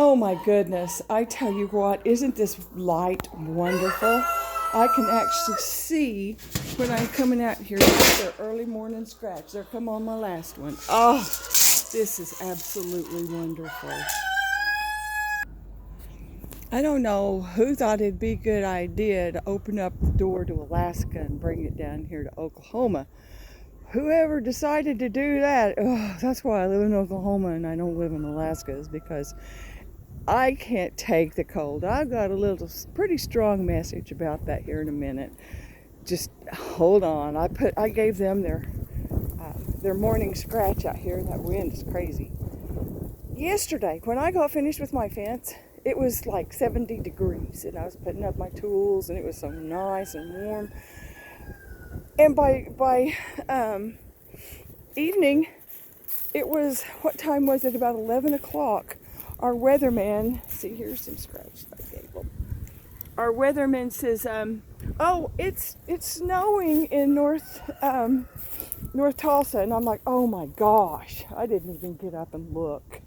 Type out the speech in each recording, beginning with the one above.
Oh my goodness, I tell you what, isn't this light wonderful? I can actually see when I'm coming out here with their early morning scratch. There come on my last one. Oh, this is absolutely wonderful. I don't know who thought it'd be a good idea to open up the door to Alaska and bring it down here to Oklahoma. Whoever decided to do that, that's why I live in Oklahoma and I don't live in Alaska, is because I can't take the cold. I've got a little pretty strong message about that here in a minute. Just hold on. I gave them their morning scratch out here. That wind is crazy. Yesterday, when I got finished with my fence, it was like 70 degrees, and I was putting up my tools, and it was so nice and warm. And by evening, it was, what time was it? About 11 o'clock. Our weatherman, see, here's some scratch that I gave him. Our weatherman says, oh, it's snowing in North Tulsa. And I'm like, oh my gosh, I didn't even get up and look.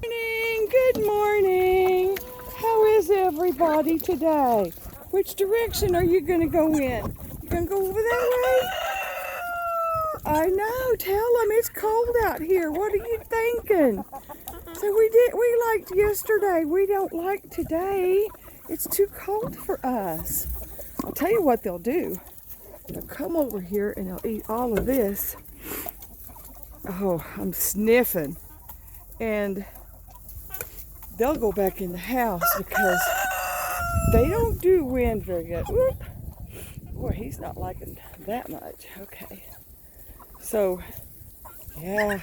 Good morning. How is everybody today? Which direction are you going to go in? You going to go over that way? I know. Tell them it's cold out here. What are you thinking? So we liked yesterday. We don't like today. It's too cold for us. I'll tell you what they'll do. They'll come over here and they'll eat all of this. Oh, I'm sniffing. And they'll go back in the house because they don't do wind very good. Whoop. Boy, he's not liking that much. Okay. So, yeah,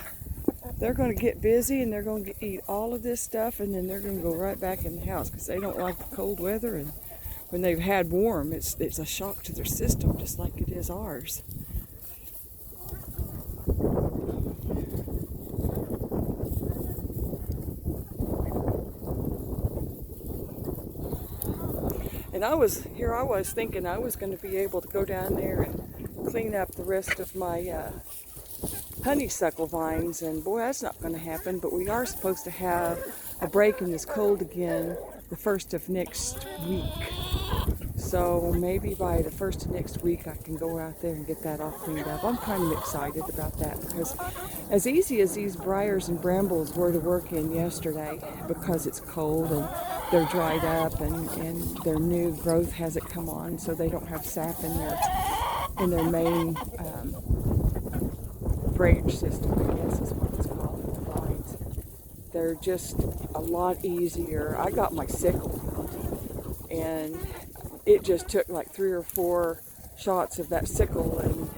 they're going to get busy and they're going to eat all of this stuff, and then they're going to go right back in the house because they don't like the cold weather. And when they've had warm, it's a shock to their system, just like it is ours. And I was thinking I was going to be able to go down there and clean up the rest of my honeysuckle vines, and boy, that's not going to happen. But we are supposed to have a break in this cold again the first of next week. So maybe by the first of next week I can go out there and get that all cleaned up. I'm kind of excited about that because as easy as these briars and brambles were to work in yesterday, because it's cold and they're dried up and their new growth hasn't come on, so they don't have sap in their main branch system, I guess is what it's called, the vines. They're just a lot easier. I got my sickle and it just took like 3 or 4 shots of that sickle, and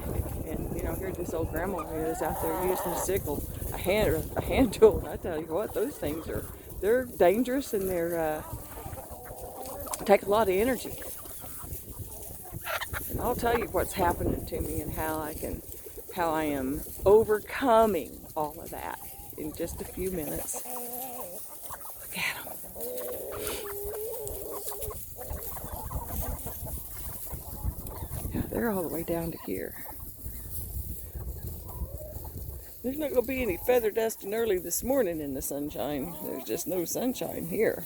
you know, here this old grandma is out there using a sickle, a hand tool, and I tell you what, those things they're dangerous, and they're take a lot of energy. And I'll tell you what's happening to me and how I am overcoming all of that in just a few minutes. Look at them. Yeah, they're all the way down to here. There's not going to be any feather dusting early this morning in the sunshine. There's just no sunshine here.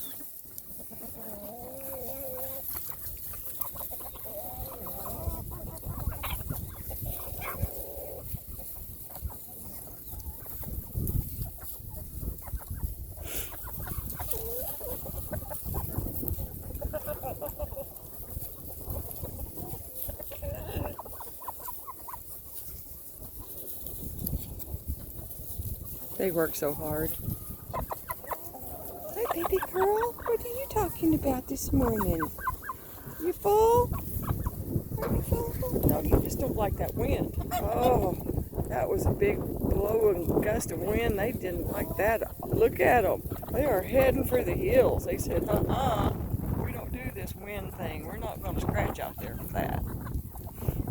They work so hard. Hi, baby girl. What are you talking about this morning? You full? Are you full? No, you just don't like that wind. Oh, that was a big blowing gust of wind. They didn't like that. Look at them. They are heading for the hills. They said, we don't do this wind thing. We're not going to scratch out there for that.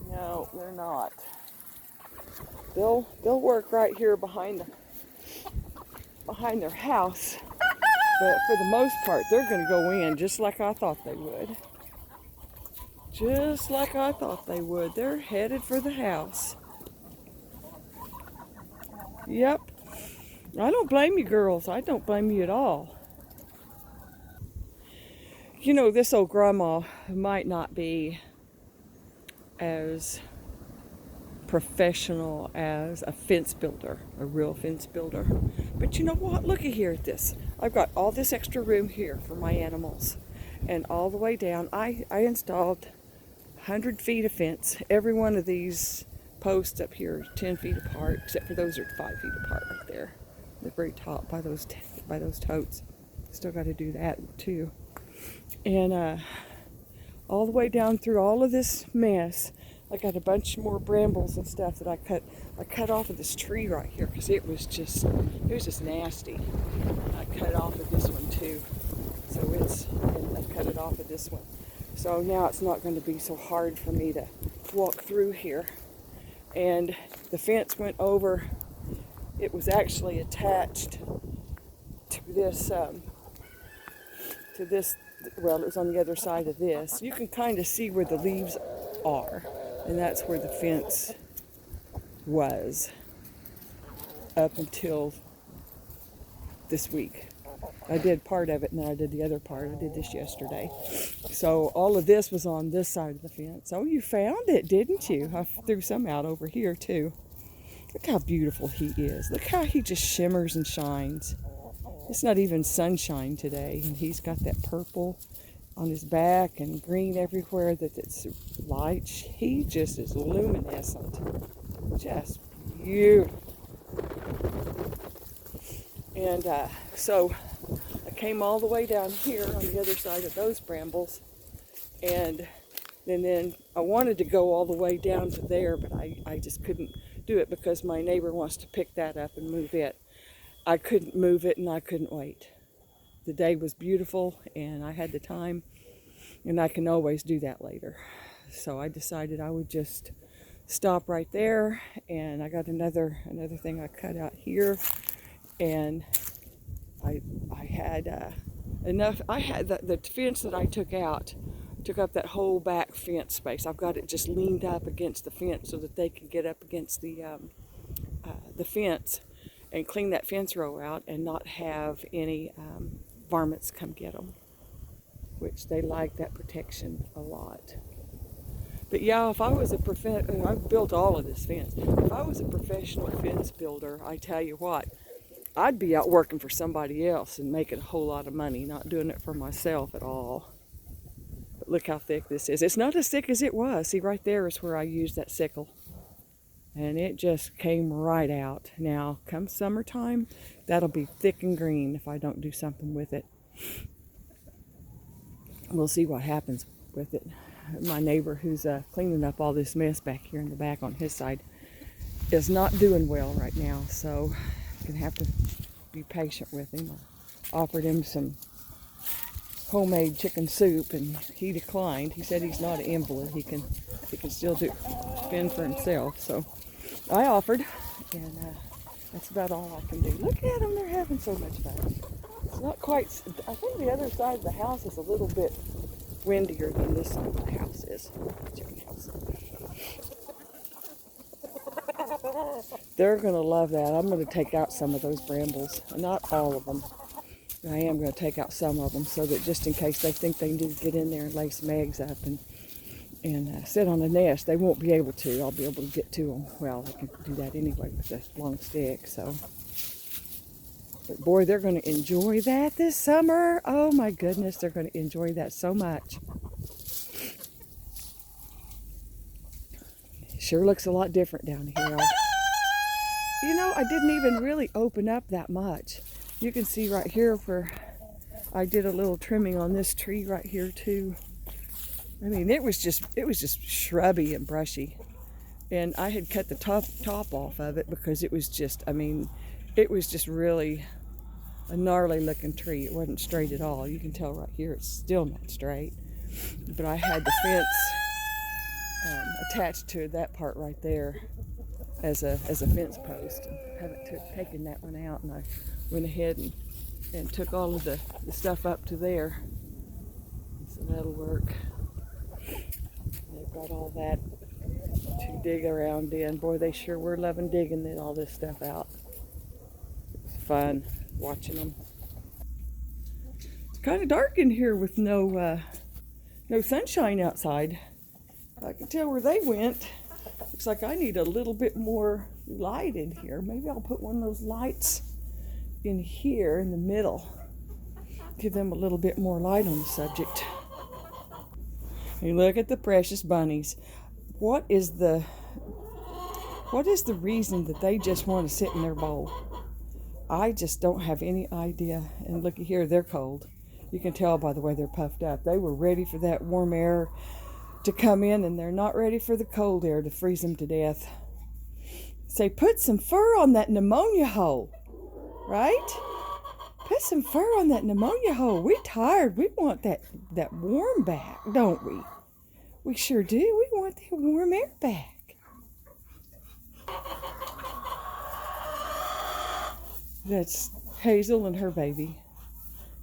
No, they're not. They'll work right here behind their house, but for the most part they're going to go in just like I thought they would. Just like I thought they would. They're headed for the house. Yep. I don't blame you, girls. I don't blame you at all. You know, this old grandma might not be as professional as a fence builder, a real fence builder. But you know what? Look at here at this. I've got all this extra room here for my animals. And all the way down, I installed 100 feet of fence. Every one of these posts up here is 10 feet apart, except for those are 5 feet apart right there. The very top by those totes. Still got to do that too. And all the way down through all of this mess, I got a bunch more brambles and stuff that I cut off of this tree right here because it was just nasty. I cut off of this one too. So and I cut it off of this one. So now it's not going to be so hard for me to walk through here. And the fence went over. It was actually attached to this, well, it was on the other side of this. You can kind of see where the leaves are, and that's where the fence was up until this week. I did part of it, and then I did the other part. I did this yesterday. So all of this was on this side of the fence. Oh, you found it, didn't you? I threw some out over here, too. Look how beautiful he is. Look how he just shimmers and shines. It's not even sunshine today, and he's got that purple on his back and green everywhere that's light. He just is luminescent. Just beautiful. And so I came all the way down here on the other side of those brambles, and then I wanted to go all the way down to there, but I just couldn't do it because my neighbor wants to pick that up and move it. I couldn't move it, and I couldn't wait. The day was beautiful, and I had the time, and I can always do that later. So I decided I would just stop right there, and I got another thing I cut out here, and I had enough. I had the fence that I took out took up that whole back fence space. I've got it just leaned up against the fence so that they can get up against the fence and clean that fence row out and not have any varmints come get them, which they like that protection a lot. But yeah, if I was I've built all of this fence. If I was a professional fence builder, I tell you what, I'd be out working for somebody else and making a whole lot of money, not doing it for myself at all. But look how thick this is. It's not as thick as it was. See, right there is where I used that sickle. And it just came right out. Now, come summertime, that'll be thick and green if I don't do something with it. We'll see what happens with it. My neighbor, who's cleaning up all this mess back here in the back on his side, is not doing well right now, so I'm going to have to be patient with him. I offered him some homemade chicken soup, and he declined. He said he's not an invalid. He can still fend for himself. So I offered, and that's about all I can do. Look at them. They're having so much fun. It's not quite, I think the other side of the house is a little bit windier than this side of the house is. Chicken house. They're going to love that. I'm going to take out some of those brambles. Not all of them. I am going to take out some of them so that just in case they think they need to get in there and lay some eggs up and sit on the nest, they won't be able to. I'll be able to get to them. Well, I can do that anyway with a long stick. So, but boy, they're going to enjoy that this summer. Oh my goodness, they're going to enjoy that so much. Sure looks a lot different down here. You know, I didn't even really open up that much. You can see right here where I did a little trimming on this tree right here too. I mean, it was just shrubby and brushy. And I had cut the top off of it because it was just, I mean, it was just really a gnarly looking tree. It wasn't straight at all. You can tell right here it's still not straight. But I had the fence attached to that part right there as a fence post. I haven't taken that one out, and I went ahead and took all of the stuff up to there. So that'll work. They've got all that to dig around in. Boy, they sure were loving digging all this stuff out. It was fun watching them. It's kind of dark in here with no sunshine outside. I can tell where they went. Looks like I need a little bit more light in here. Maybe I'll put one of those lights in here in the middle. Give them a little bit more light on the subject. Hey, look at the precious bunnies. What is the reason that they just want to sit in their bowl? I just don't have any idea. And looky here, they're cold. You can tell by the way they're puffed up. They were ready for that warm air to come in, and they're not ready for the cold air to freeze them to death. Say, put some fur on that pneumonia hole, right? Put some fur on that pneumonia hole. We're tired. We want that warm back, don't we? We sure do. We want that warm air back. That's Hazel and her baby.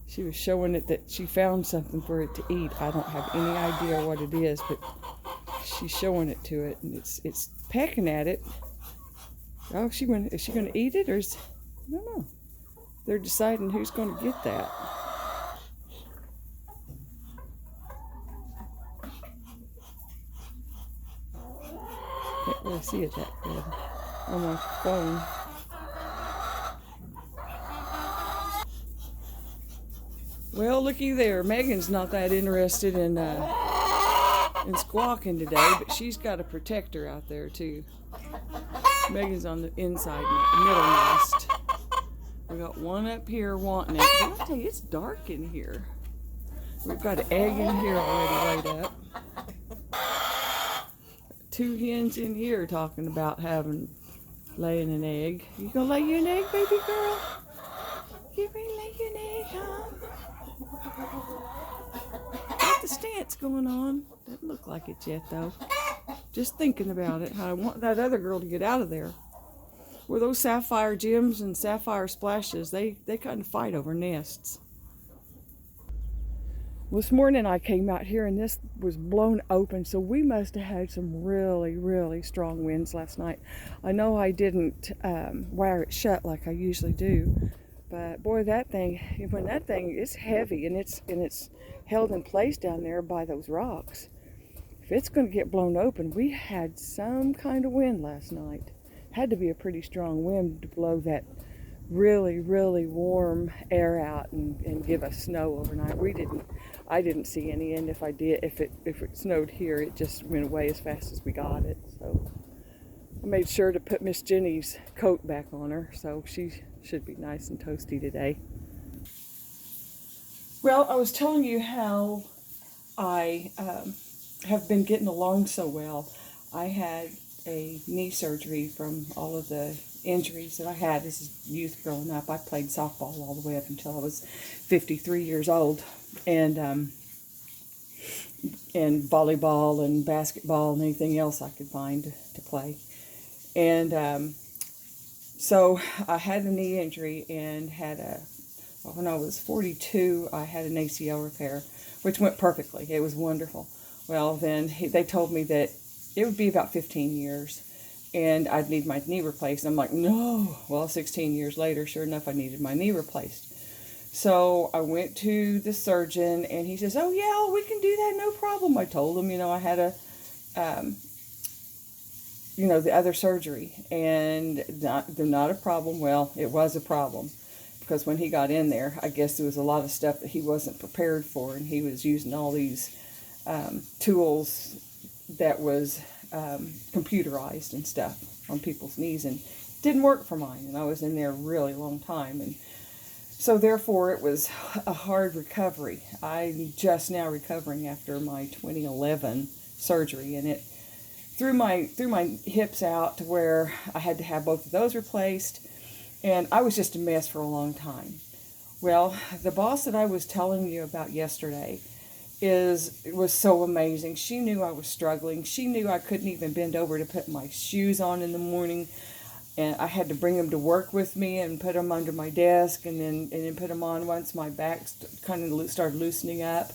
She was showing it that she found something for it to eat. I don't have any idea what it is, but she's showing it to it, and it's pecking at it. Oh, is she going to eat it, or is, I don't know. They're deciding who's going to get that. Can't really see it that good on my phone. Well, looky there. Megan's not that interested in squawking today, but she's got a protector out there too. Megan's on the inside middle nest. We got one up here wanting it. But I tell you, it's dark in here. We've got an egg in here already laid up. 2 hens in here talking about laying an egg. You gonna lay you an egg, baby girl? You ready to lay you an egg, huh? Got the stance going on. Doesn't look like it yet, though. Just thinking about it. I want that other girl to get out of there. Where those sapphire gems and sapphire splashes, they kind of fight over nests. This morning I came out here and this was blown open, so we must have had some really, really strong winds last night. I know I didn't wire it shut like I usually do, but boy, that thing, when that thing is heavy and it's held in place down there by those rocks, if it's going to get blown open, we had some kind of wind last night. Had to be a pretty strong wind to blow that really, really warm air out and give us snow overnight. I didn't see any, and if it snowed here, it just went away as fast as we got it. So I made sure to put Miss Jenny's coat back on her, so she should be nice and toasty today. Well, I was telling you how I have been getting along so well. I had a knee surgery from all of the injuries that I had as a youth growing up. I played softball all the way up until I was 53 years old, and volleyball and basketball and anything else I could find to play. And so I had a knee injury and when I was 42, I had an ACL repair, which went perfectly. It was wonderful. Well, then they told me that it would be about 15 years and I'd need my knee replaced. I'm like, no. Well, 16 years later, sure enough, I needed my knee replaced. So I went to the surgeon and he says, oh yeah, we can do that, no problem. I told him, I had the other surgery and they're not a problem. Well, it was a problem because when he got in there, I guess there was a lot of stuff that he wasn't prepared for, and he was using all these tools that was computerized and stuff on people's knees, and it didn't work for mine, and I was in there a really long time, and so therefore it was a hard recovery. I'm just now recovering after my 2011 surgery, and it threw my hips out to where I had to have both of those replaced, and I was just a mess for a long time. Well, the boss that I was telling you about yesterday was so amazing. She knew I was struggling. She knew I couldn't even bend over to put my shoes on in the morning, and I had to bring them to work with me and put them under my desk and then put them on once my back kind of started loosening up.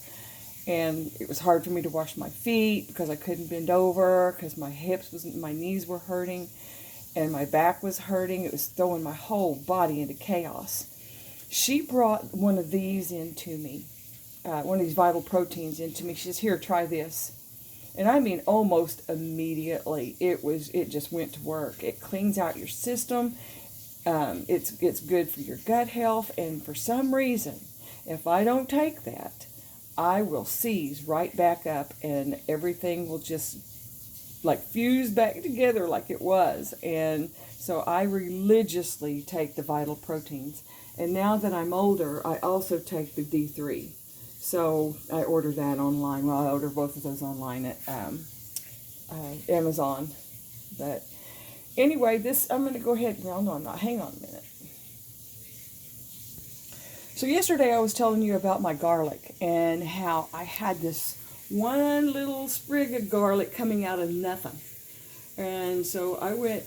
And it was hard for me to wash my feet because I couldn't bend over because my knees were hurting. and my back was hurting. It was throwing my whole body into chaos. She brought one of these into me, one of these vital proteins into me. She says, "Here, try this." And I mean almost immediately, it just went to work. It cleans out your system. It's good for your gut health. And for some reason, if I don't take that, I will seize right back up, and everything will just like fuse back together like it was. And so I religiously take the vital proteins. And now that I'm older, I also take the D3. So I order that online. Well, I order both of those online at Amazon. But anyway, I'm going to go ahead. Well, no, I'm not. Hang on a minute. So yesterday I was telling you about my garlic and how I had this one little sprig of garlic coming out of nothing. And so I went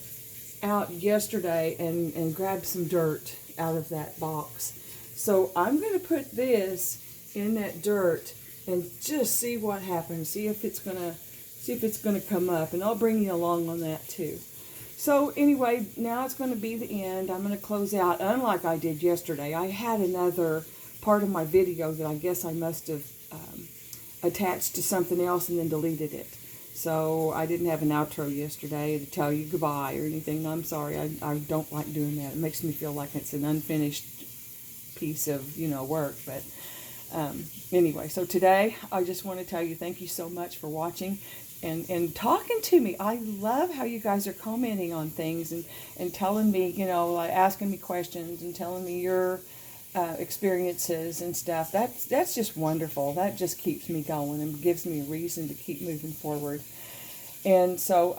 out yesterday and grabbed some dirt out of that box. So I'm going to put this in that dirt and just see what happens. See if it's gonna come up, and I'll bring you along on that too. So anyway, now it's going to be the end. I'm going to close out, unlike I did yesterday. I had another part of my video that I guess I must have attached to something else and then deleted it. So I didn't have an outro yesterday to tell you goodbye or anything. I'm sorry. I don't like doing that. It makes me feel like it's an unfinished piece of, work. But anyway, so today I just want to tell you thank you so much for watching and talking to me. I love how you guys are commenting on things and telling me, like asking me questions and telling me your experiences and stuff. That's just wonderful. That just keeps me going and gives me a reason to keep moving forward. And so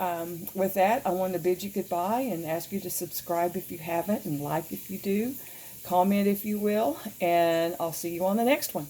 with that, I want to bid you goodbye and ask you to subscribe if you haven't, and like if you do, comment if you will, and I'll see you on the next one.